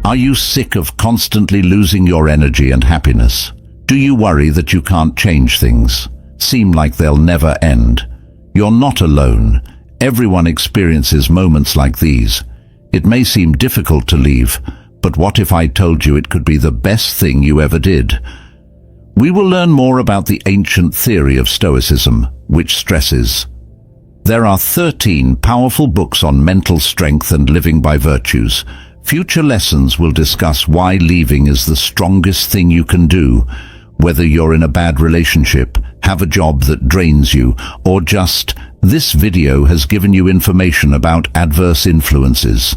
Are you sick of constantly losing your energy and happiness? Do you worry that you can't change things? Seem like they'll never end? You're not alone. Everyone experiences moments like these. It may seem difficult to leave, but what if I told you it could be the best thing you ever did? We will learn more about the ancient theory of Stoicism, which stresses: there are 13 powerful books on mental strength and living by virtues. Future lessons will discuss why leaving is the strongest thing you can do, whether you're in a bad relationship, have a job that drains you, or just, this video has given you information about adverse influences.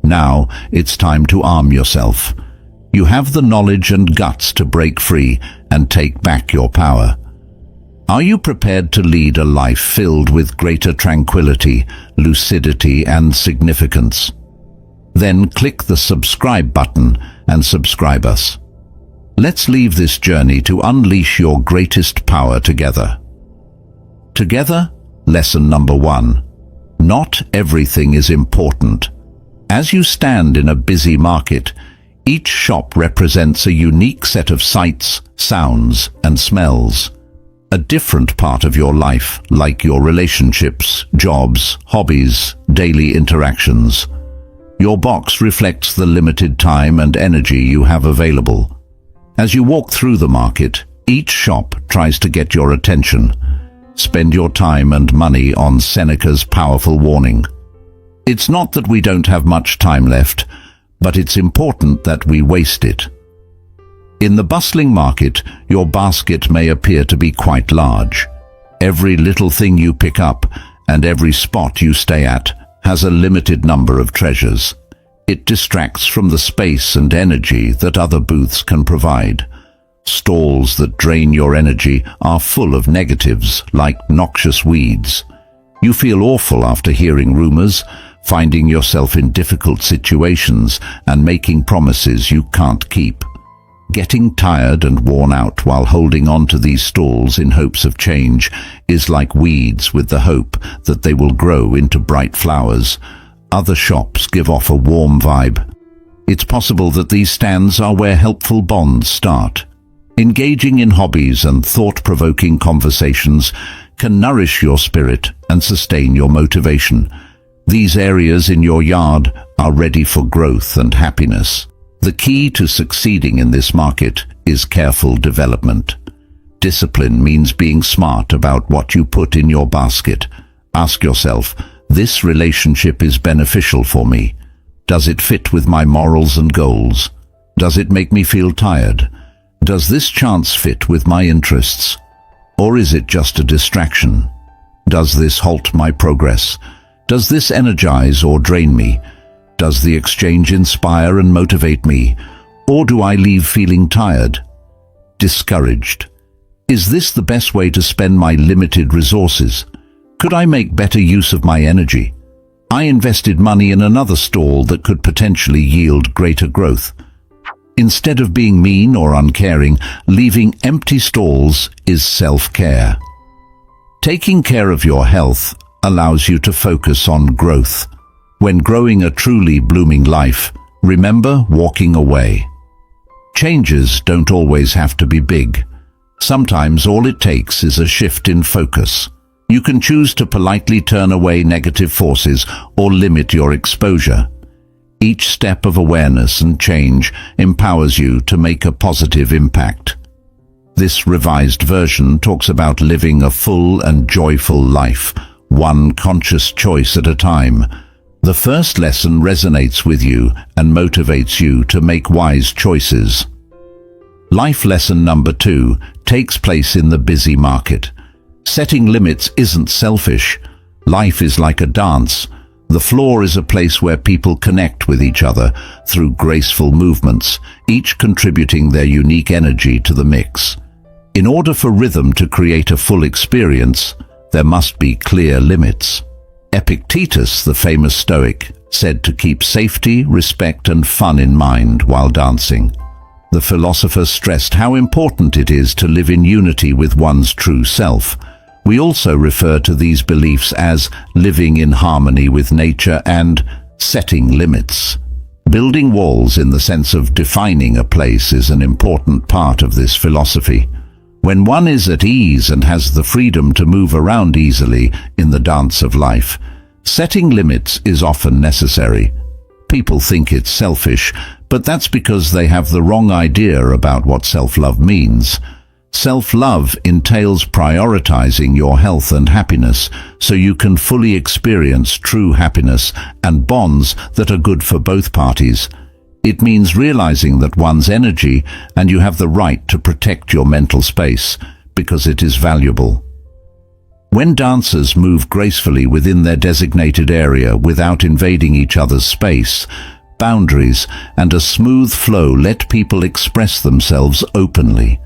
Now, it's time to arm yourself. You have the knowledge and guts to break free and take back your power. Are you prepared to lead a life filled with greater tranquility, lucidity, and significance? Then click the subscribe button and subscribe us. Let's leave this journey to unleash your greatest power together. Together, lesson number 1. Not everything is important. As you stand in a busy market, each shop represents a unique set of sights, sounds, and smells. A different part of your life, like your relationships, jobs, hobbies, daily interactions. Your box reflects the limited time and energy you have available. As you walk through the market, each shop tries to get your attention. Spend your time and money on Seneca's powerful warning. It's not that we don't have much time left, but it's important that we waste it. In the bustling market, your basket may appear to be quite large. Every little thing you pick up and every spot you stay at has a limited number of treasures. It distracts from the space and energy that other booths can provide. Stalls that drain your energy are full of negatives, like noxious weeds. You feel awful after hearing rumors, finding yourself in difficult situations and making promises you can't keep. Getting tired and worn out while holding on to these stalls in hopes of change is like weeds with the hope that they will grow into bright flowers. Other shops give off a warm vibe. It's possible that these stands are where helpful bonds start. Engaging in hobbies and thought-provoking conversations can nourish your spirit and sustain your motivation. These areas in your yard are ready for growth and happiness. The key to succeeding in this market is careful development. Discipline means being smart about what you put in your basket. Ask yourself, this relationship is beneficial for me. Does it fit with my morals and goals? Does it make me feel tired? Does this chance fit with my interests? Or is it just a distraction? Does this halt my progress? Does this energize or drain me? Does the exchange inspire and motivate me? Or do I leave feeling tired, discouraged? Is this the best way to spend my limited resources? Could I make better use of my energy? I invested money in another stall that could potentially yield greater growth. Instead of being mean or uncaring, leaving empty stalls is self-care. Taking care of your health allows you to focus on growth. When growing a truly blooming life, remember walking away. Changes don't always have to be big. Sometimes all it takes is a shift in focus. You can choose to politely turn away negative forces or limit your exposure. Each step of awareness and change empowers you to make a positive impact. This revised version talks about living a full and joyful life, one conscious choice at a time. The first lesson resonates with you and motivates you to make wise choices. Life lesson number 2 takes place in the busy market. Setting limits isn't selfish. Life is like a dance. The floor is a place where people connect with each other through graceful movements, each contributing their unique energy to the mix. In order for rhythm to create a full experience, there must be clear limits. Epictetus, the famous Stoic, said to keep safety, respect, and fun in mind while dancing. The philosopher stressed how important it is to live in unity with one's true self. We also refer to these beliefs as living in harmony with nature and setting limits. Building walls in the sense of defining a place is an important part of this philosophy. When one is at ease and has the freedom to move around easily in the dance of life, setting limits is often necessary. People think it's selfish, but that's because they have the wrong idea about what self-love means. Self-love entails prioritizing your health and happiness so you can fully experience true happiness and bonds that are good for both parties. It means realizing that one's energy and you have the right to protect your mental space because it is valuable. When dancers move gracefully within their designated area without invading each other's space, boundaries and a smooth flow let people express themselves openly.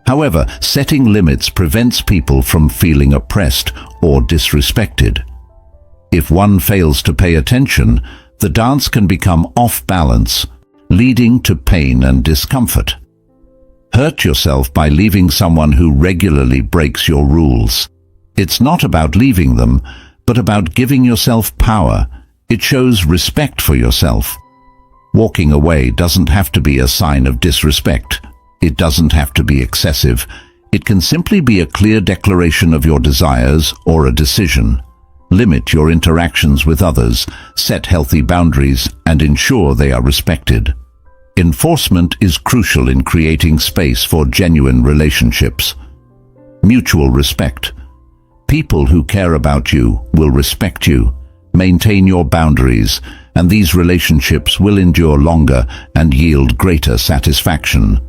However, setting limits prevents people from feeling oppressed or disrespected. If one fails to pay attention, the dance can become off balance, leading to pain and discomfort. Hurt yourself by leaving someone who regularly breaks your rules. It's not about leaving them, but about giving yourself power. It shows respect for yourself. Walking away doesn't have to be a sign of disrespect. It doesn't have to be excessive. It can simply be a clear declaration of your desires or a decision. Limit your interactions with others, set healthy boundaries, and ensure they are respected. Enforcement is crucial in creating space for genuine relationships. Mutual respect. People who care about you will respect you. Maintain your boundaries, and these relationships will endure longer and yield greater satisfaction.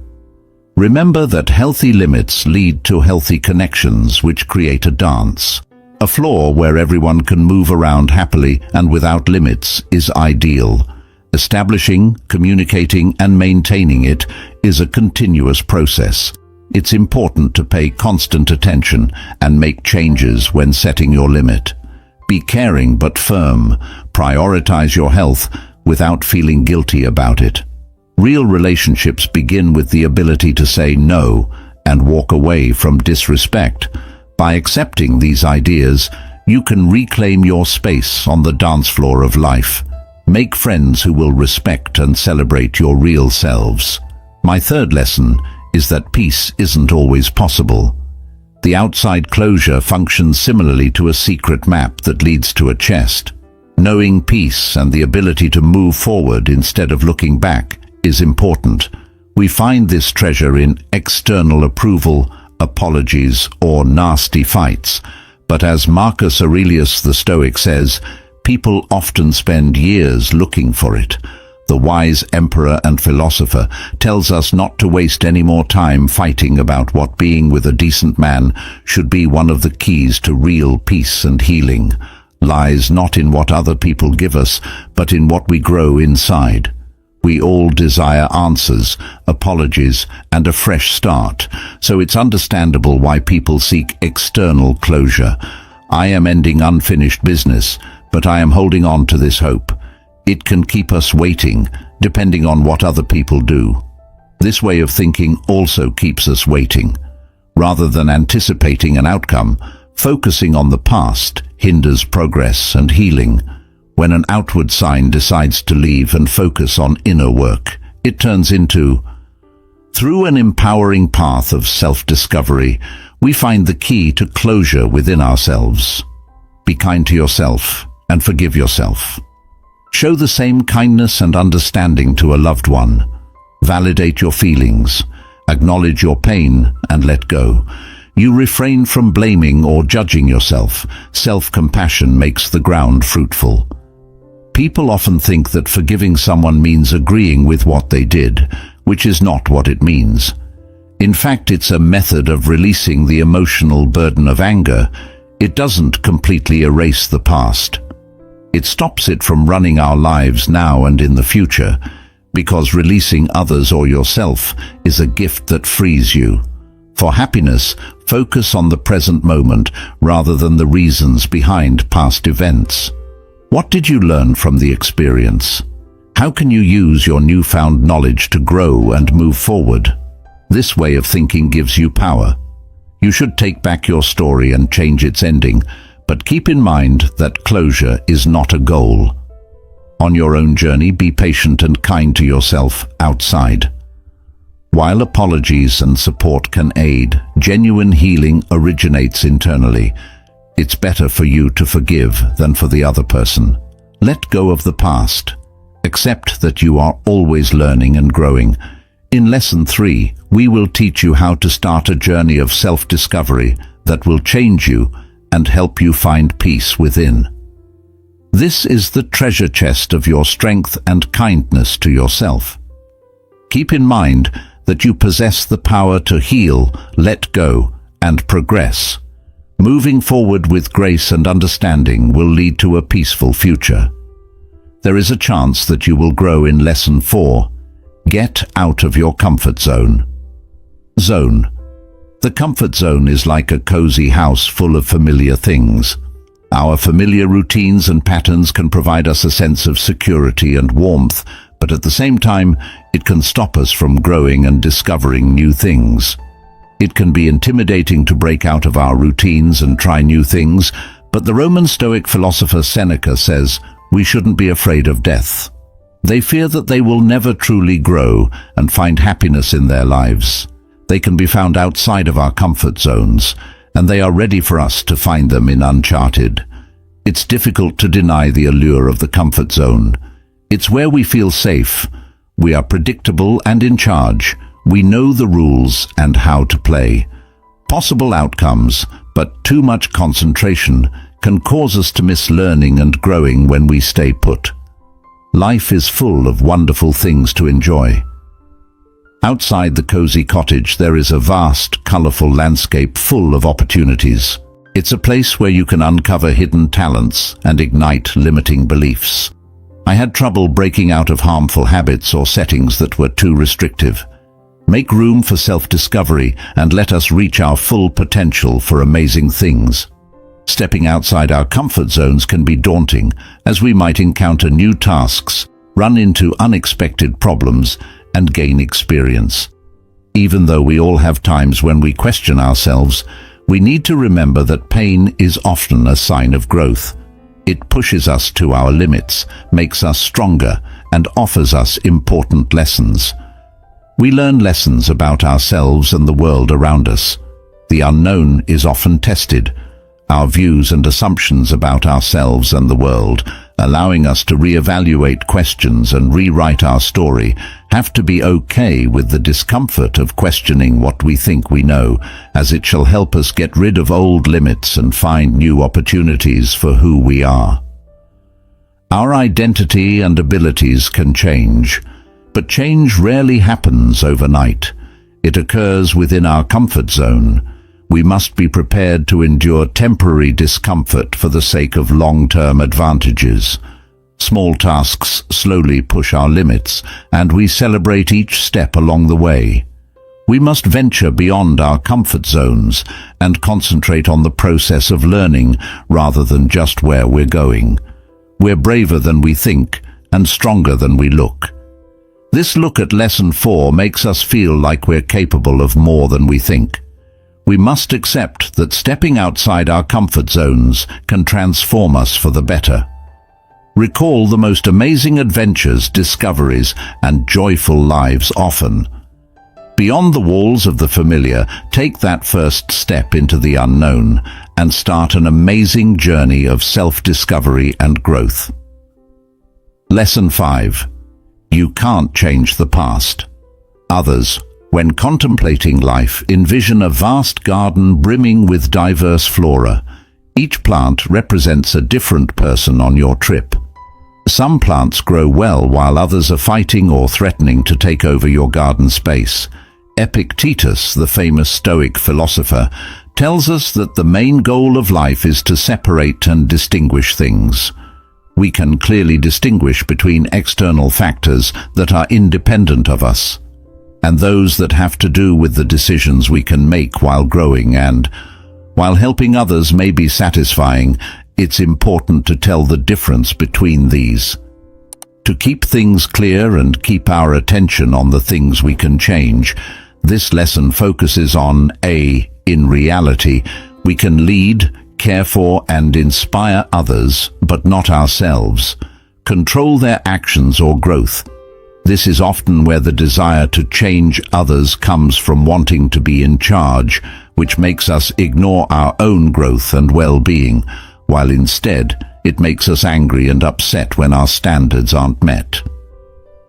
Remember that healthy limits lead to healthy connections which create a dance. A floor where everyone can move around happily and without limits is ideal. Establishing, communicating, and maintaining it is a continuous process. It's important to pay constant attention and make changes when setting your limit. Be caring but firm. Prioritize your health without feeling guilty about it. Real relationships begin with the ability to say no and walk away from disrespect. By accepting these ideas, you can reclaim your space on the dance floor of life. Make friends who will respect and celebrate your real selves. My third lesson is that peace isn't always possible. The outside closure functions similarly to a secret map that leads to a chest. Knowing peace and the ability to move forward instead of looking back is important. We find this treasure in external approval, apologies, or nasty fights. But as Marcus Aurelius the Stoic says, people often spend years looking for it. The wise emperor and philosopher tells us not to waste any more time fighting about what being with a decent man should be. One of the keys to real peace and healing lies not in what other people give us, but in what we grow inside. We all desire answers, apologies, and a fresh start, so it's understandable why people seek external closure. I am ending unfinished business, but I am holding on to this hope. It can keep us waiting, depending on what other people do. This way of thinking also keeps us waiting. Rather than anticipating an outcome, focusing on the past hinders progress and healing. When an outward sign decides to leave and focus on inner work, it turns into. Through an empowering path of self-discovery, we find the key to closure within ourselves. Be kind to yourself and forgive yourself. Show the same kindness and understanding to a loved one. Validate your feelings. Acknowledge your pain and let go. You refrain from blaming or judging yourself. Self-compassion makes the ground fruitful. People often think that forgiving someone means agreeing with what they did, which is not what it means. In fact, it's a method of releasing the emotional burden of anger. It doesn't completely erase the past. It stops it from running our lives now and in the future, because releasing others or yourself is a gift that frees you. For happiness, focus on the present moment rather than the reasons behind past events. What did you learn from the experience? How can you use your newfound knowledge to grow and move forward? This way of thinking gives you power. You should take back your story and change its ending, but keep in mind that closure is not a goal. On your own journey, be patient and kind to yourself outside. While apologies and support can aid, genuine healing originates internally. It's better for you to forgive than for the other person. Let go of the past. Accept that you are always learning and growing. In Lesson 3, we will teach you how to start a journey of self-discovery that will change you and help you find peace within. This is the treasure chest of your strength and kindness to yourself. Keep in mind that you possess the power to heal, let go, and progress. Moving forward with grace and understanding will lead to a peaceful future. There is a chance that you will grow in Lesson 4. Get out of your comfort zone. The comfort zone is like a cozy house full of familiar things. Our familiar routines and patterns can provide us a sense of security and warmth, but at the same time, it can stop us from growing and discovering new things. It can be intimidating to break out of our routines and try new things, but the Roman Stoic philosopher Seneca says we shouldn't be afraid of death. They fear that they will never truly grow and find happiness in their lives. They can be found outside of our comfort zones, and they are ready for us to find them in uncharted. It's difficult to deny the allure of the comfort zone. It's where we feel safe. We are predictable and in charge. We know the rules and how to play. Possible outcomes, but too much concentration, can cause us to miss learning and growing when we stay put. Life is full of wonderful things to enjoy. Outside the cozy cottage, there is a vast, colorful landscape full of opportunities. It's a place where you can uncover hidden talents and ignite limiting beliefs. I had trouble breaking out of harmful habits or settings that were too restrictive. Make room for self-discovery and let us reach our full potential for amazing things. Stepping outside our comfort zones can be daunting, as we might encounter new tasks, run into unexpected problems, and gain experience. Even though we all have times when we question ourselves, we need to remember that pain is often a sign of growth. It pushes us to our limits, makes us stronger, and offers us important lessons. We learn lessons about ourselves and the world around us. The unknown is often tested. Our views and assumptions about ourselves and the world, allowing us to reevaluate questions and rewrite our story, have to be okay with the discomfort of questioning what we think we know, as it shall help us get rid of old limits and find new opportunities for who we are. Our identity and abilities can change, but change rarely happens overnight. It occurs within our comfort zone. We must be prepared to endure temporary discomfort for the sake of long-term advantages. Small tasks slowly push our limits, and we celebrate each step along the way. We must venture beyond our comfort zones and concentrate on the process of learning rather than just where we're going. We're braver than we think and stronger than we look. This look at Lesson 4 makes us feel like we're capable of more than we think. We must accept that stepping outside our comfort zones can transform us for the better. Recall the most amazing adventures, discoveries, and joyful lives often. Beyond the walls of the familiar, take that first step into the unknown and start an amazing journey of self-discovery and growth. Lesson 5. You can't change the past. Others, when contemplating life, envision a vast garden brimming with diverse flora. Each plant represents a different person on your trip. Some plants grow well while others are fighting or threatening to take over your garden space. Epictetus, the famous Stoic philosopher, tells us that the main goal of life is to separate and distinguish things. We can clearly distinguish between external factors that are independent of us and those that have to do with the decisions we can make while growing, and while helping others may be satisfying, it's important to tell the difference between these. To keep things clear and keep our attention on the things we can change, this lesson focuses on A. In reality, we can lead, care for, and inspire others, but not ourselves. control their actions or growth. This is often where the desire to change others comes from, wanting to be in charge, which makes us ignore our own growth and well-being, while instead it makes us angry and upset when our standards aren't met.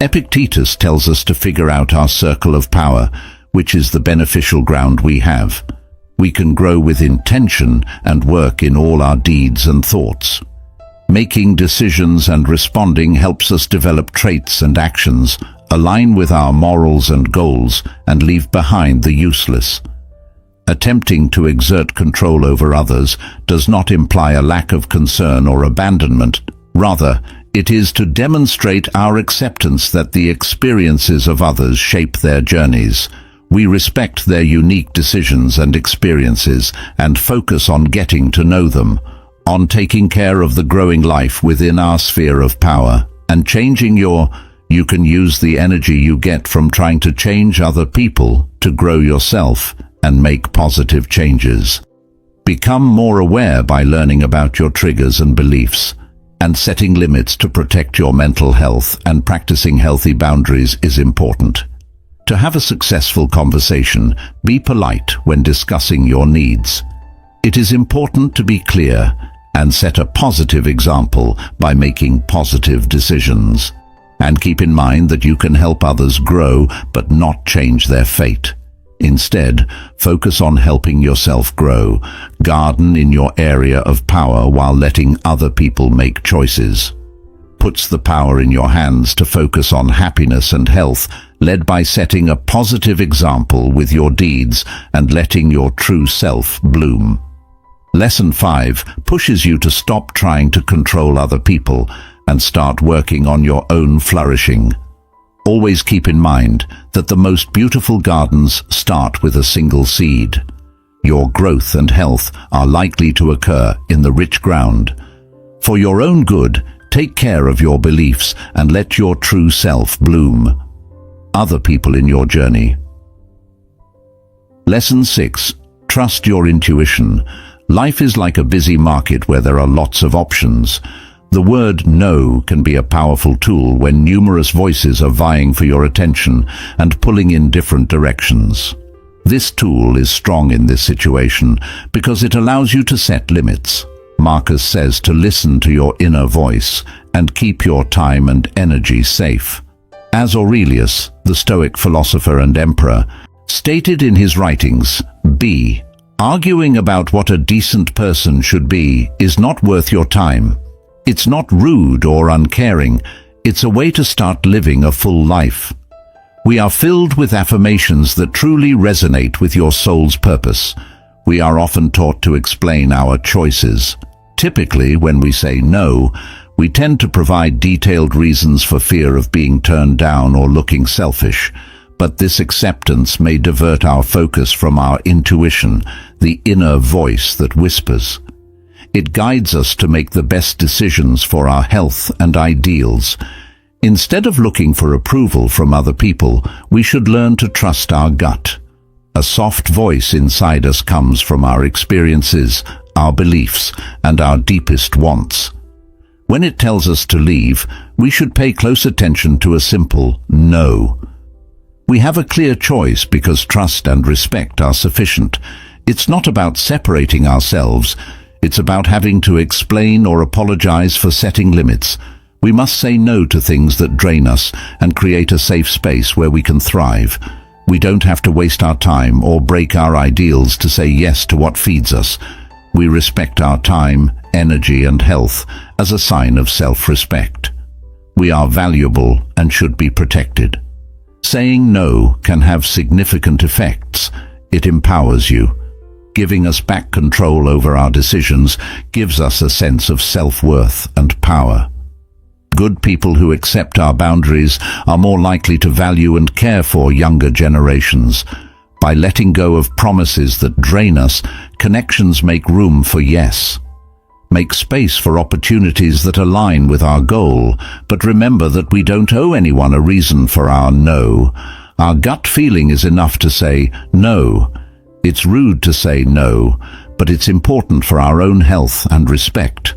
Epictetus tells us to figure out our circle of power, which is the beneficial ground we have. We can grow with intention and work in all our deeds and thoughts. Making decisions and responding helps us develop traits and actions, align with our morals and goals, and leave behind the useless. Attempting to exert control over others does not imply a lack of concern or abandonment. Rather, it is to demonstrate our acceptance that the experiences of others shape their journeys. We respect their unique decisions and experiences and focus on getting to know them, on taking care of the growing life within our sphere of power, and changing you can use the energy you get from trying to change other people to grow yourself and make positive changes. Become more aware by learning about your triggers and beliefs, and setting limits to protect your mental health and practicing healthy boundaries is important. To have a successful conversation, be polite when discussing your needs. It is important to be clear and set a positive example by making positive decisions. And keep in mind that you can help others grow but not change their fate. Instead, focus on helping yourself grow. Garden in your area of power while letting other people make choices. Puts the power in your hands to focus on happiness and health, led by setting a positive example with your deeds and letting your true self bloom. Lesson 5 pushes you to stop trying to control other people and start working on your own flourishing. Always keep in mind that the most beautiful gardens start with a single seed. Your growth and health are likely to occur in the rich ground. For your own good, take care of your beliefs and let your true self bloom. Other people in your journey. Lesson 6. Trust your intuition. Life is like a busy market where there are lots of options. The word no can be a powerful tool when numerous voices are vying for your attention and pulling in different directions. This tool is strong in this situation because it allows you to set limits. Marcus says to listen to your inner voice and keep your time and energy safe. As Aurelius, the Stoic philosopher and emperor, stated in his writings, arguing about what a decent person should be is not worth your time. It's not rude or uncaring. It's a way to start living a full life. We are filled with affirmations that truly resonate with your soul's purpose. We are often taught to explain our choices. Typically, when we say no, we tend to provide detailed reasons for fear of being turned down or looking selfish. But this acceptance may divert our focus from our intuition, the inner voice that whispers. It guides us to make the best decisions for our health and ideals. Instead of looking for approval from other people, we should learn to trust our gut. A soft voice inside us comes from our experiences, our beliefs, and our deepest wants. When it tells us to leave, we should pay close attention to a simple no. We have a clear choice because trust and respect are sufficient. It's not about separating ourselves. It's about having to explain or apologize for setting limits. We must say no to things that drain us and create a safe space where we can thrive. We don't have to waste our time or break our ideals to say yes to what feeds us. We respect our time, energy, and health as a sign of self-respect. We are valuable and should be protected. Saying no can have significant effects. It empowers you. Giving us back control over our decisions gives us a sense of self-worth and power. Good people who accept our boundaries are more likely to value and care for younger generations. By letting go of promises that drain us, connections make room for yes. Make space for opportunities that align with our goal, but remember that we don't owe anyone a reason for our no. Our gut feeling is enough to say no. It's rude to say no, but it's important for our own health and respect.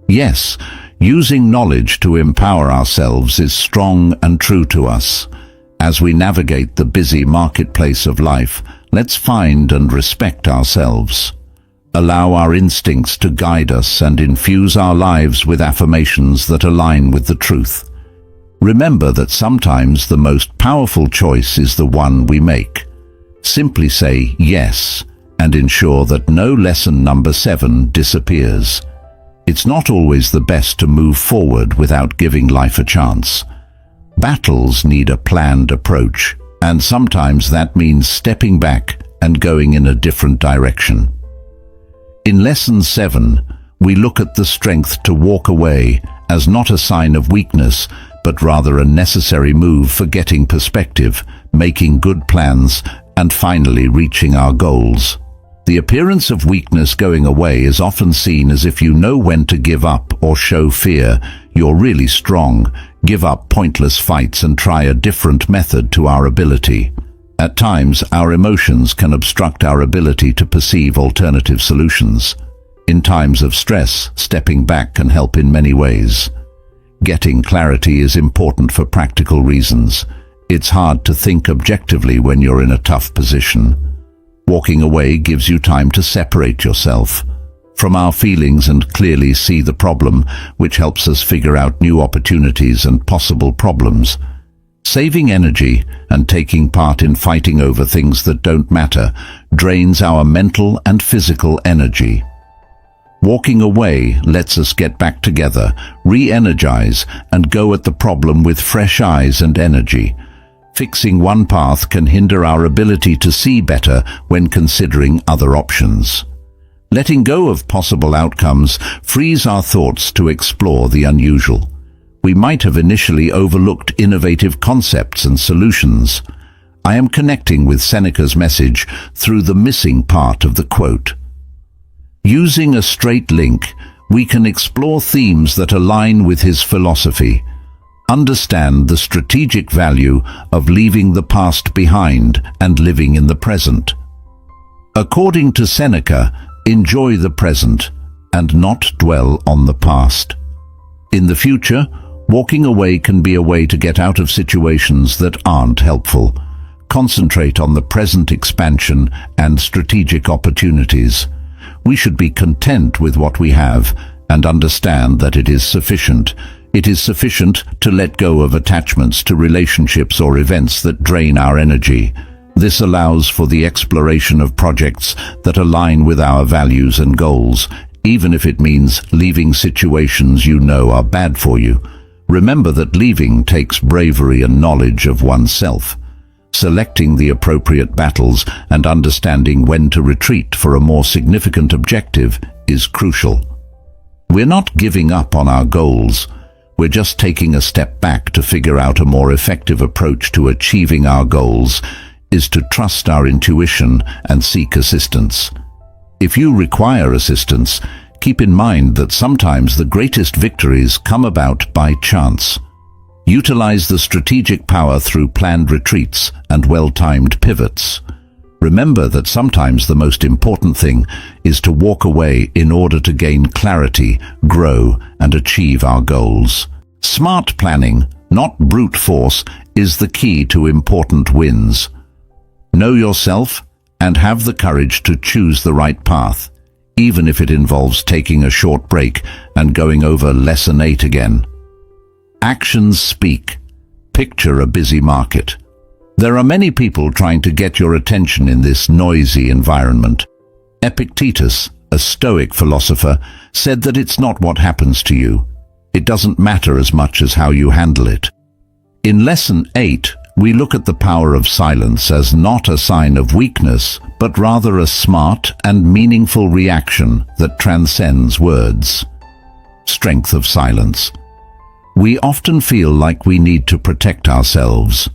Yes, Using knowledge to empower ourselves is strong and true to us. As we navigate the busy marketplace of life, let's find and respect ourselves. Allow our instincts to guide us and infuse our lives with affirmations that align with the truth. Remember that sometimes the most powerful choice is the one we make. Simply say yes and ensure that no lesson number 7 disappears. It's not always the best to move forward without giving life a chance. Battles need a planned approach, and sometimes that means stepping back and going in a different direction. In Lesson 7, we look at the strength to walk away as not a sign of weakness, but rather a necessary move for getting perspective, making good plans, and finally reaching our goals. The appearance of weakness going away is often seen as if you know when to give up or show fear. You're really strong. Give up pointless fights and try a different method to our ability. At times, our emotions can obstruct our ability to perceive alternative solutions. In times of stress, stepping back can help in many ways. Getting clarity is important for practical reasons. It's hard to think objectively when you're in a tough position. Walking away gives you time to separate yourself from our feelings and clearly see the problem, which helps us figure out new opportunities and possible problems. Saving energy and taking part in fighting over things that don't matter drains our mental and physical energy. Walking away lets us get back together, re-energize, and go at the problem with fresh eyes and energy. Fixing one path can hinder our ability to see better when considering other options. Letting go of possible outcomes frees our thoughts to explore the unusual. We might have initially overlooked innovative concepts and solutions. I am connecting with Seneca's message through the missing part of the quote. Using a straight link, we can explore themes that align with his philosophy. Understand the strategic value of leaving the past behind and living in the present. According to Seneca, enjoy the present and not dwell on the past. In the future, walking away can be a way to get out of situations that aren't helpful. Concentrate on the present expansion and strategic opportunities. We should be content with what we have and understand that it is sufficient. It is sufficient to let go of attachments to relationships or events that drain our energy. This allows for the exploration of projects that align with our values and goals, even if it means leaving situations you know are bad for you. Remember that leaving takes bravery and knowledge of oneself. Selecting the appropriate battles and understanding when to retreat for a more significant objective is crucial. We're not giving up on our goals. We're just taking a step back to figure out a more effective approach to achieving our goals is to trust our intuition and seek assistance. If you require assistance, keep in mind that sometimes the greatest victories come about by chance. Utilize the strategic power through planned retreats and well-timed pivots. Remember that sometimes the most important thing is to walk away in order to gain clarity, grow, and achieve our goals. Smart planning, not brute force, is the key to important wins. Know yourself and have the courage to choose the right path, even if it involves taking a short break and going over Lesson 8 again. Actions speak. Picture a busy market. There are many people trying to get your attention in this noisy environment. Epictetus, a Stoic philosopher, said that it's not what happens to you. It doesn't matter as much as how you handle it. In Lesson 8, we look at the power of silence as not a sign of weakness, but rather a smart and meaningful reaction that transcends words. Strength of silence. We often feel like we need to protect ourselves.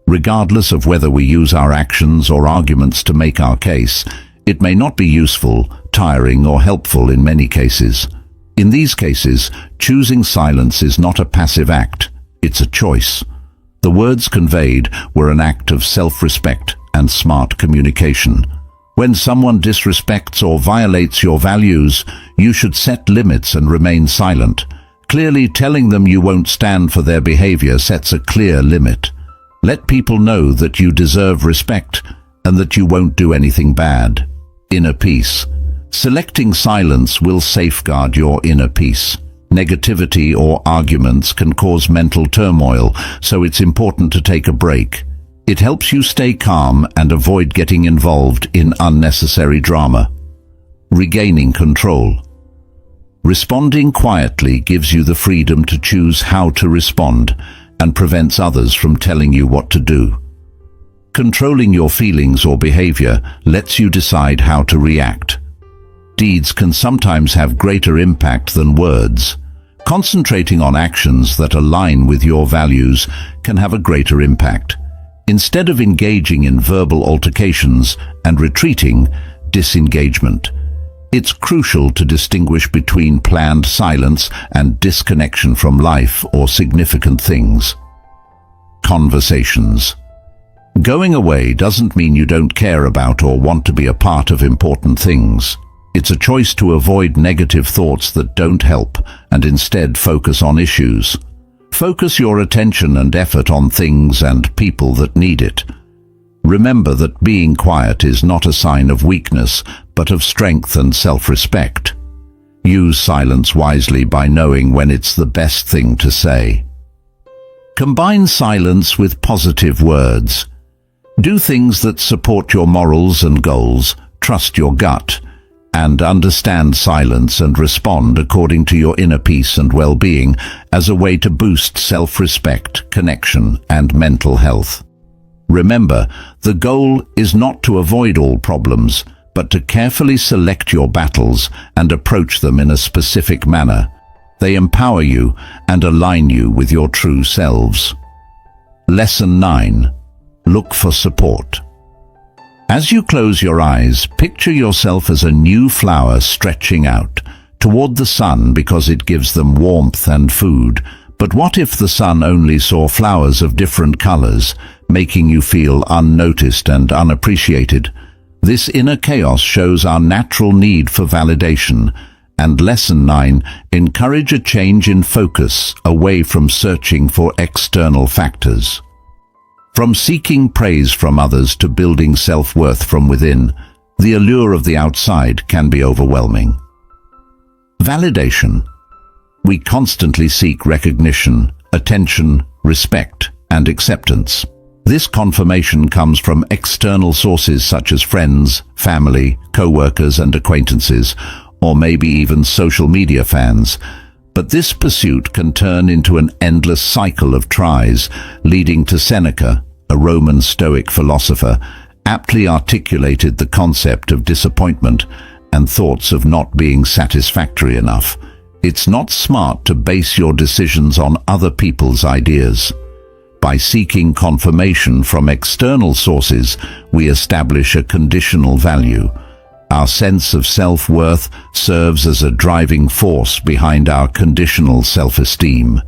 Regardless of whether we use our actions or arguments to make our case, it may not be useful, tiring, or helpful in many cases. In these cases, choosing silence is not a passive act, it's a choice. The words conveyed were an act of self-respect and smart communication. When someone disrespects or violates your values, you should set limits and remain silent. Clearly telling them you won't stand for their behavior sets a clear limit. Let people know that you deserve respect and that you won't do anything bad. Inner peace. Selecting silence will safeguard your inner peace. Negativity or arguments can cause mental turmoil, so it's important to take a break. It helps you stay calm and avoid getting involved in unnecessary drama. Regaining control. Responding quietly gives you the freedom to choose how to respond and prevents others from telling you what to do. Controlling your feelings or behavior lets you decide how to react. Deeds can sometimes have greater impact than words. Concentrating on actions that align with your values can have a greater impact. Instead of engaging in verbal altercations and retreating, disengagement. It's crucial to distinguish between planned silence and disconnection from life or significant things. Conversations. Going away doesn't mean you don't care about or want to be a part of important things. It's a choice to avoid negative thoughts that don't help and instead focus on issues. Focus your attention and effort on things and people that need it. Remember that being quiet is not a sign of weakness, but of strength and self-respect. Use silence wisely by knowing when it's the best thing to say. Combine silence with positive words. Do things that support your morals and goals, trust your gut, and understand silence and respond according to your inner peace and well-being as a way to boost self-respect, connection, and mental health. Remember, the goal is not to avoid all problems, but to carefully select your battles and approach them in a specific manner. They empower you and align you with your true selves. Lesson 9. Look for support. As you close your eyes, picture yourself as a new flower stretching out toward the sun because it gives them warmth and food. But what if the sun only saw flowers of different colors, making you feel unnoticed and unappreciated? This inner chaos shows our natural need for validation. And Lesson 9, encourage a change in focus away from searching for external factors. From seeking praise from others to building self-worth from within, the allure of the outside can be overwhelming. Validation. We constantly seek recognition, attention, respect, and acceptance. This confirmation comes from external sources such as friends, family, co-workers, and acquaintances, or maybe even social media fans. But this pursuit can turn into an endless cycle of tries, leading to Seneca, a Roman Stoic philosopher, aptly articulated the concept of disappointment and thoughts of not being satisfactory enough. It's not smart to base your decisions on other people's ideas. By seeking confirmation from external sources, we establish a conditional value. Our sense of self-worth serves as a driving force behind our conditional self-esteem.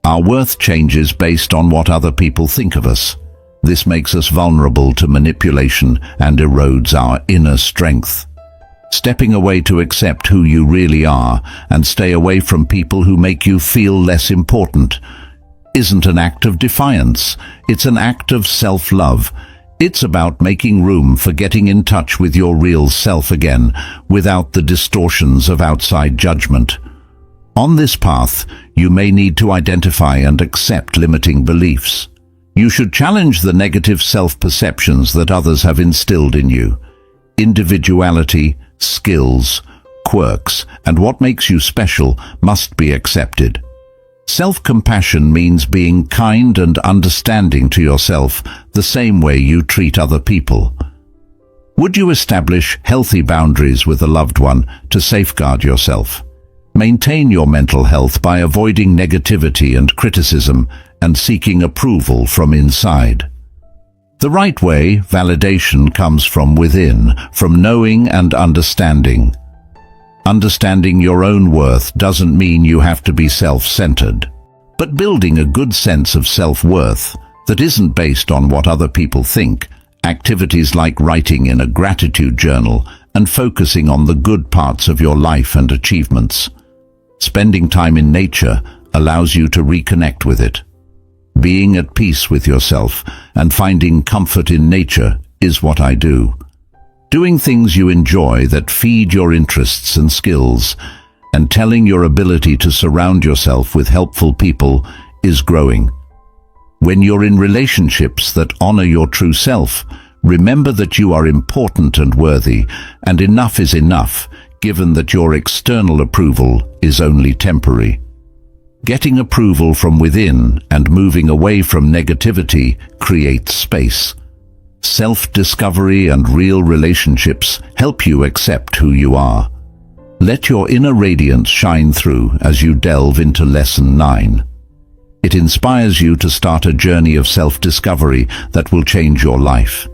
Our worth changes based on what other people think of us. This makes us vulnerable to manipulation and erodes our inner strength. Stepping away to accept who you really are and stay away from people who make you feel less important isn't an act of defiance. It's an act of self-love. It's about making room for getting in touch with your real self again, without the distortions of outside judgment. On this path, you may need to identify and accept limiting beliefs. You should challenge the negative self-perceptions that others have instilled in you. Individuality, skills, quirks, and what makes you special must be accepted. Self-compassion means being kind and understanding to yourself the same way you treat other people. Would you establish healthy boundaries with a loved one to safeguard yourself? Maintain your mental health by avoiding negativity and criticism and seeking approval from inside. The right way, validation comes from within, from knowing and understanding. Understanding your own worth doesn't mean you have to be self-centered, but building a good sense of self-worth that isn't based on what other people think. Activities like writing in a gratitude journal and focusing on the good parts of your life and achievements. Spending time in nature allows you to reconnect with it. Being at peace with yourself and finding comfort in nature is what I do. Doing things you enjoy that feed your interests and skills, and telling your ability to surround yourself with helpful people is growing. When you're in relationships that honor your true self, remember that you are important and worthy, and enough is enough, given that your external approval is only temporary. Getting approval from within and moving away from negativity creates space. Self-discovery and real relationships help you accept who you are. Let your inner radiance shine through as you delve into Lesson 9. It inspires you to start a journey of self-discovery that will change your life.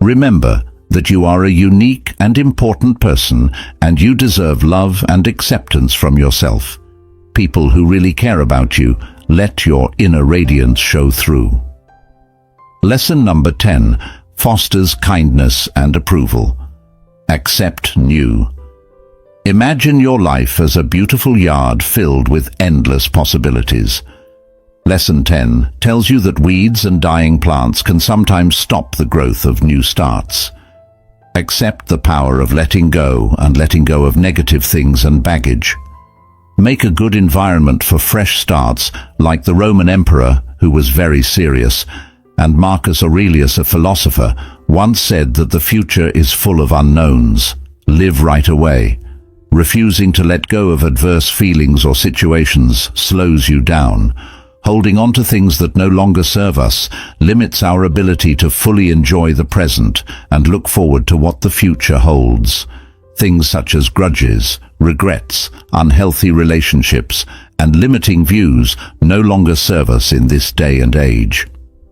Remember that you are a unique and important person, and you deserve love and acceptance from yourself. People who really care about you let your inner radiance show through. Lesson number 10 fosters kindness and approval. Accept new. Imagine your life as a beautiful yard filled with endless possibilities. Lesson 10 tells you that weeds and dying plants can sometimes stop the growth of new starts. Accept the power of letting go and letting go of negative things and baggage. Make a good environment for fresh starts, like the Roman emperor, who was very serious, and Marcus Aurelius, a philosopher, once said that the future is full of unknowns. Live right away. Refusing to let go of adverse feelings or situations slows you down. Holding on to things that no longer serve us limits our ability to fully enjoy the present and look forward to what the future holds. Things such as grudges, regrets, unhealthy relationships, and limiting views no longer serve us in this day and age.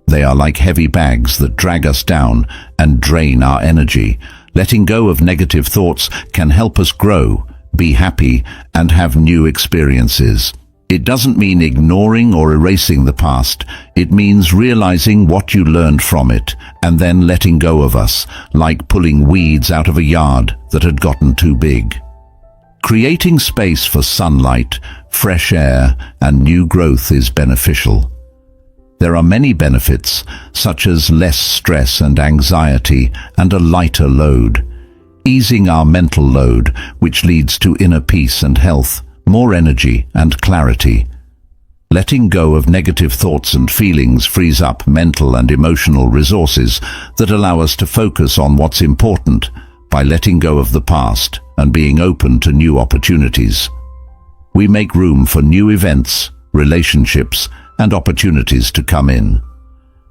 They are like heavy bags that drag us down and drain our energy. Letting go of negative thoughts can help us grow, be happy, and have new experiences. It doesn't mean ignoring or erasing the past. It means realizing what you learned from it and then letting go of us, like pulling weeds out of a yard that had gotten too big. Creating space for sunlight, fresh air, and new growth is beneficial. There are many benefits, such as less stress and anxiety and a lighter load. Easing our mental load, which leads to inner peace and health, more energy and clarity. Letting go of negative thoughts and feelings frees up mental and emotional resources that allow us to focus on what's important by letting go of the past and being open to new opportunities. We make room for new events, relationships, and opportunities to come in.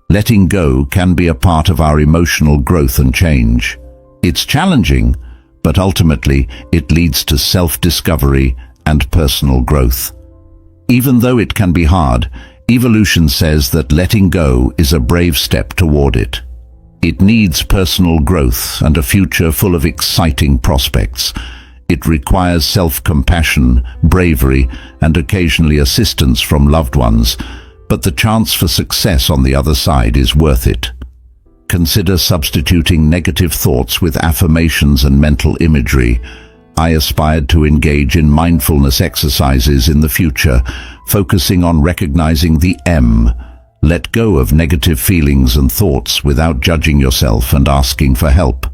Letting go can be a part of our emotional growth and change. It's challenging, but ultimately it leads to self-discovery and personal growth. Even though it can be hard, evolution says that letting go is a brave step toward it. It needs personal growth and a future full of exciting prospects. It requires self-compassion, bravery, and occasionally assistance from loved ones, but the chance for success on the other side is worth it. Consider substituting negative thoughts with affirmations and mental imagery. I aspired to engage in mindfulness exercises in the future, focusing on recognizing the M. Let go of negative feelings and thoughts without judging yourself and asking for help.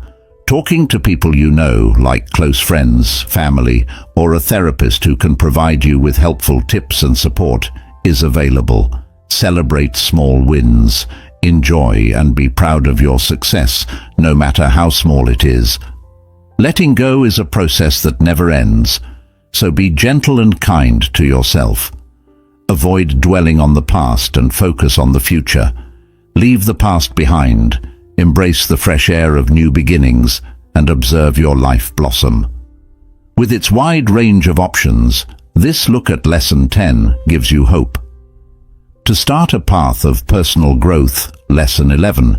Talking to people you know, like close friends, family, or a therapist who can provide you with helpful tips and support, is available. Celebrate small wins. Enjoy and be proud of your success, no matter how small it is. Letting go is a process that never ends, so be gentle and kind to yourself. Avoid dwelling on the past and focus on the future. Leave the past behind. Embrace the fresh air of new beginnings and observe your life blossom. With its wide range of options, this look at Lesson 10 gives you hope. To start a path of personal growth, Lesson 11,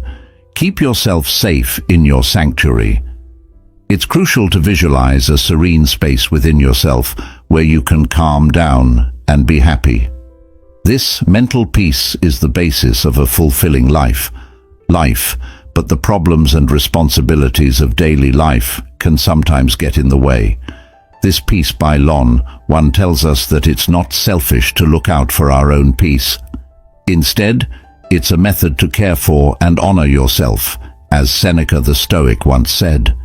keep yourself safe in your sanctuary. It's crucial to visualize a serene space within yourself where you can calm down and be happy. This mental peace is the basis of a fulfilling life, but the problems and responsibilities of daily life can sometimes get in the way. This piece by Lon, one tells us that it's not selfish to look out for our own peace. Instead, it's a method to care for and honor yourself, as Seneca the Stoic once said.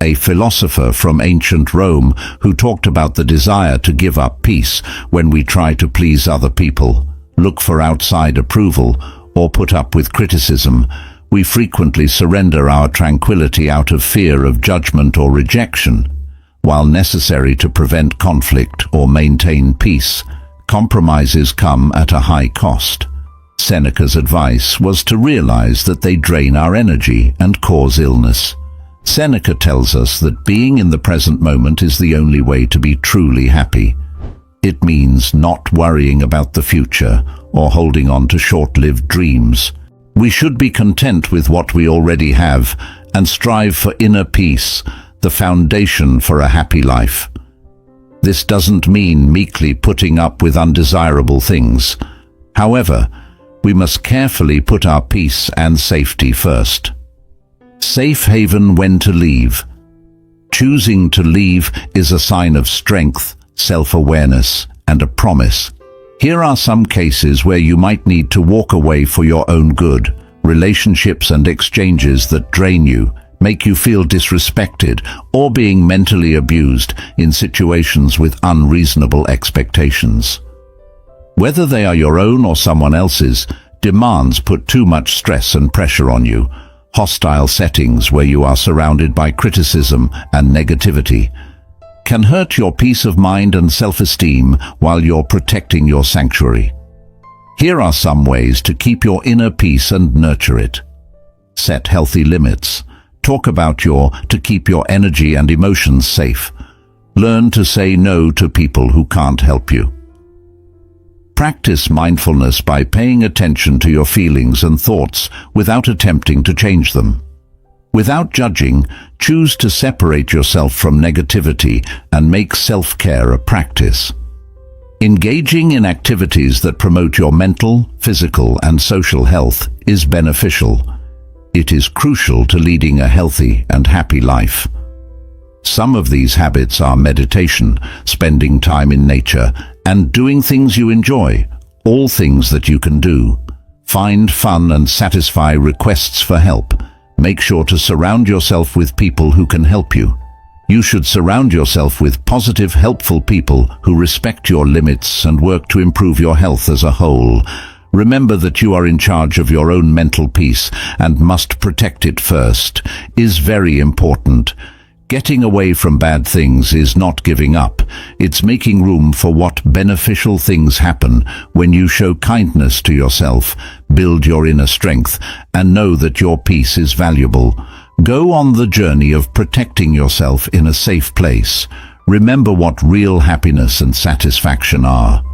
A philosopher from ancient Rome who talked about the desire to give up peace when we try to please other people, look for outside approval, or put up with criticism. We frequently surrender our tranquility out of fear of judgment or rejection. While necessary to prevent conflict or maintain peace, compromises come at a high cost. Seneca's advice was to realize that they drain our energy and cause illness. Seneca tells us that being in the present moment is the only way to be truly happy. It means not worrying about the future or holding on to short-lived dreams. We should be content with what we already have and strive for inner peace, the foundation for a happy life. This doesn't mean meekly putting up with undesirable things. However, we must carefully put our peace and safety first. Safe haven when to leave. Choosing to leave is a sign of strength, self-awareness, and a promise. Here are some cases where you might need to walk away for your own good. Relationships and exchanges that drain you, make you feel disrespected, or being mentally abused in situations with unreasonable expectations. Whether they are your own or someone else's, demands put too much stress and pressure on you. Hostile settings where you are surrounded by criticism and negativity can hurt your peace of mind and self-esteem while you're protecting your sanctuary. Here are some ways to keep your inner peace and nurture it. Set healthy limits. Talk about to keep your energy and emotions safe. Learn to say no to people who can't help you. Practice mindfulness by paying attention to your feelings and thoughts without attempting to change them. Without judging, choose to separate yourself from negativity and make self-care a practice. Engaging in activities that promote your mental, physical, and social health is beneficial. It is crucial to leading a healthy and happy life. Some of these habits are meditation, spending time in nature, and doing things you enjoy, all things that you can do. Find fun and satisfy requests for help. Make sure to surround yourself with people who can help you. You should surround yourself with positive, helpful people who respect your limits and work to improve your health as a whole. Remember that you are in charge of your own mental peace and must protect it first. Is very important. Getting away from bad things is not giving up. It's making room for what beneficial things happen when you show kindness to yourself, build your inner strength, and know that your peace is valuable. Go on the journey of protecting yourself in a safe place. Remember what real happiness and satisfaction are.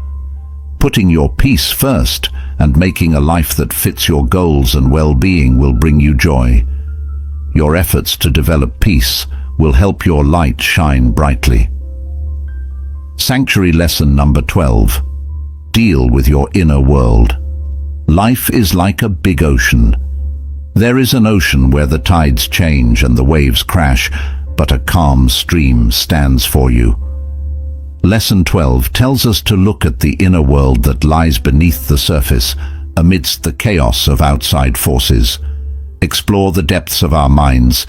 Putting your peace first and making a life that fits your goals and well-being will bring you joy. Your efforts to develop peace will help your light shine brightly. Sanctuary lesson number 12. Deal with your inner world. Life is like a big ocean. There is an ocean where the tides change and the waves crash, but a calm stream stands for you. Lesson 12 tells us to look at the inner world that lies beneath the surface, amidst the chaos of outside forces. Explore the depths of our minds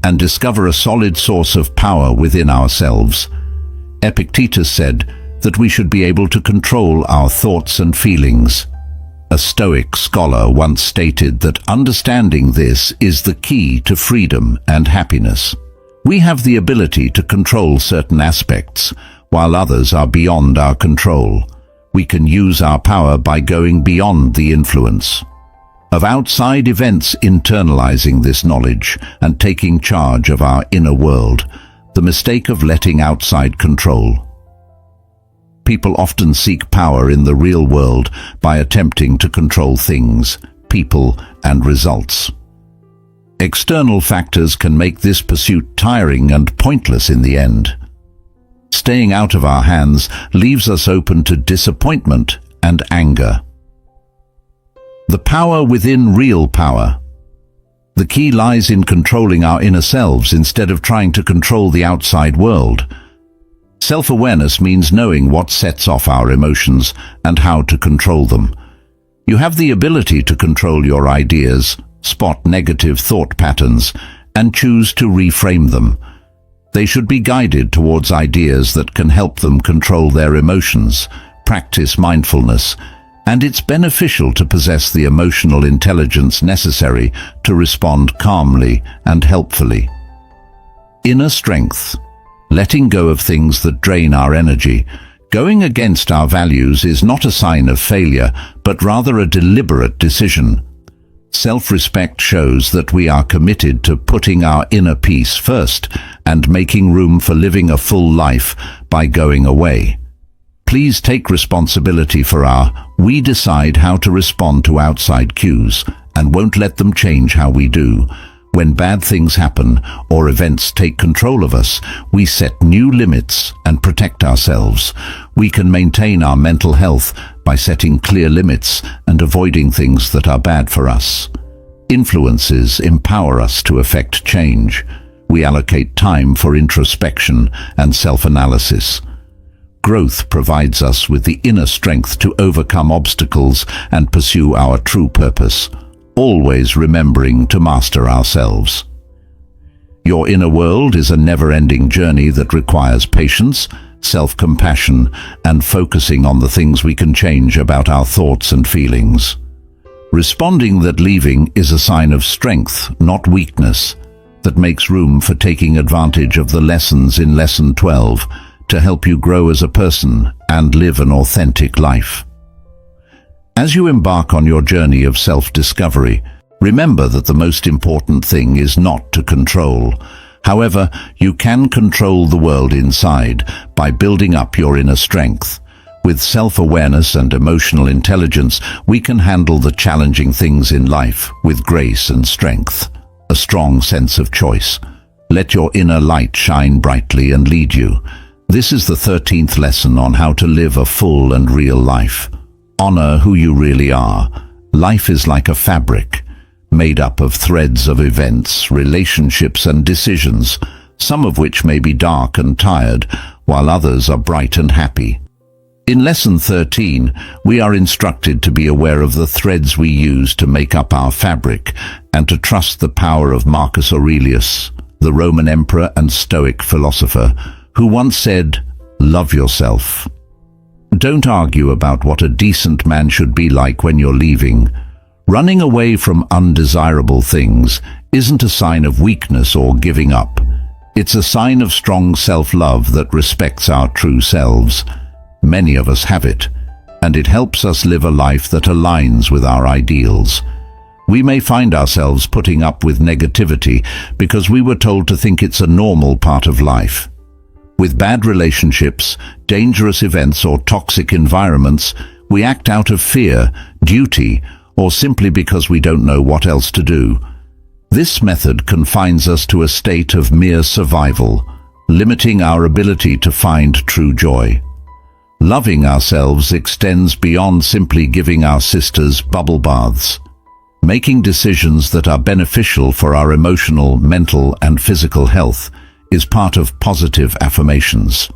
and discover a solid source of power within ourselves. Epictetus said that we should be able to control our thoughts and feelings. A Stoic scholar once stated that understanding this is the key to freedom and happiness. We have the ability to control certain aspects, while others are beyond our control. We can use our power by going beyond the influence of outside events, internalizing this knowledge and taking charge of our inner world. The mistake of letting outside control. People often seek power in the real world by attempting to control things, people, and results. External factors can make this pursuit tiring and pointless in the end. Staying out of our hands leaves us open to disappointment and anger. The power within real power. The key lies in controlling our inner selves instead of trying to control the outside world. Self-awareness means knowing what sets off our emotions and how to control them. You have the ability to control your ideas, spot negative thought patterns, and choose to reframe them. They should be guided towards ideas that can help them control their emotions, practice mindfulness, and it's beneficial to possess the emotional intelligence necessary to respond calmly and helpfully. Inner strength. Letting go of things that drain our energy. Going against our values is not a sign of failure, but rather a deliberate decision. Self-respect shows that we are committed to putting our inner peace first and making room for living a full life by going away. Please take responsibility for we decide how to respond to outside cues and won't let them change how we do. When bad things happen or events take control of us, we set new limits and protect ourselves. We can maintain our mental health by setting clear limits and avoiding things that are bad for us. Influences empower us to effect change. We allocate time for introspection and self-analysis. Growth provides us with the inner strength to overcome obstacles and pursue our true purpose, always remembering to master ourselves. Your inner world is a never-ending journey that requires patience, self-compassion, and focusing on the things we can change about our thoughts and feelings. Responding that leaving is a sign of strength, not weakness, that makes room for taking advantage of the lessons in Lesson 12 to help you grow as a person and live an authentic life. As you embark on your journey of self-discovery, remember that the most important thing is not to control. However, you can control the world inside by building up your inner strength. With self-awareness and emotional intelligence, we can handle the challenging things in life with grace and strength. A strong sense of choice. Let your inner light shine brightly and lead you. This is the 13th lesson on how to live a full and real life. Honor who you really are. Life is like a fabric, made up of threads of events, relationships and decisions, some of which may be dark and tired, while others are bright and happy. In Lesson 13, we are instructed to be aware of the threads we use to make up our fabric and to trust the power of Marcus Aurelius, the Roman emperor and Stoic philosopher, who once said, "Love yourself." Don't argue about what a decent man should be like when you're leaving. Running away from undesirable things isn't a sign of weakness or giving up. It's a sign of strong self-love that respects our true selves. Many of us have it, and it helps us live a life that aligns with our ideals. We may find ourselves putting up with negativity because we were told to think it's a normal part of life. With bad relationships, dangerous events or toxic environments, we act out of fear, duty, or simply because we don't know what else to do. This method confines us to a state of mere survival, limiting our ability to find true joy. Loving ourselves extends beyond simply giving our sisters bubble baths. Making decisions that are beneficial for our emotional, mental, and physical health is part of positive affirmations.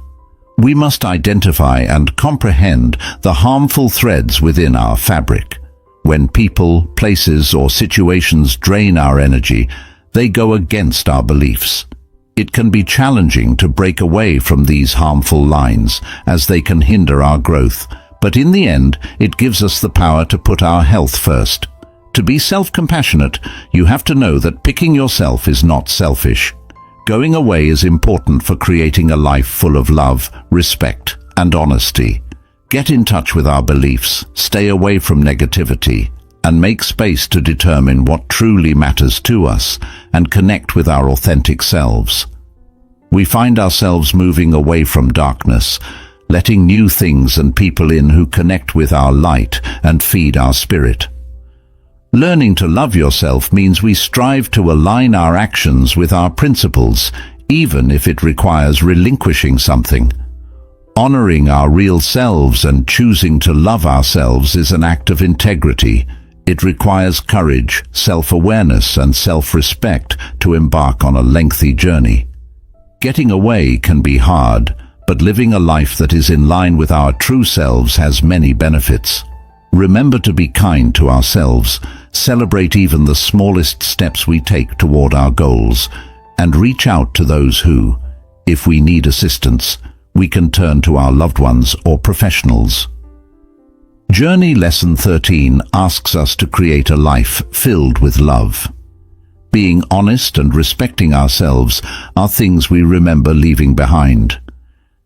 We must identify and comprehend the harmful threads within our fabric. When people, places, or situations drain our energy, they go against our beliefs. It can be challenging to break away from these harmful lines, as they can hinder our growth, but in the end, it gives us the power to put our health first. To be self-compassionate, you have to know that picking yourself is not selfish. Going away is important for creating a life full of love, respect, and honesty. Get in touch with our beliefs, stay away from negativity, and make space to determine what truly matters to us and connect with our authentic selves. We find ourselves moving away from darkness, letting new things and people in who connect with our light and feed our spirit. Learning to love yourself means we strive to align our actions with our principles, even if it requires relinquishing something. Honoring our real selves and choosing to love ourselves is an act of integrity. It requires courage, self-awareness, and self-respect to embark on a lengthy journey. Getting away can be hard, but living a life that is in line with our true selves has many benefits. Remember to be kind to ourselves, celebrate even the smallest steps we take toward our goals, and reach out to those who, if we need assistance, we can turn to our loved ones or professionals. Journey Lesson 13 asks us to create a life filled with love. Being honest and respecting ourselves are things we remember leaving behind.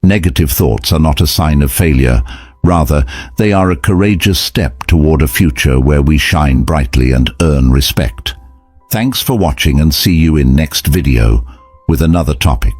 Negative thoughts are not a sign of failure. Rather, they are a courageous step toward a future where we shine brightly and earn respect. Thanks for watching, and see you in next video with another topic.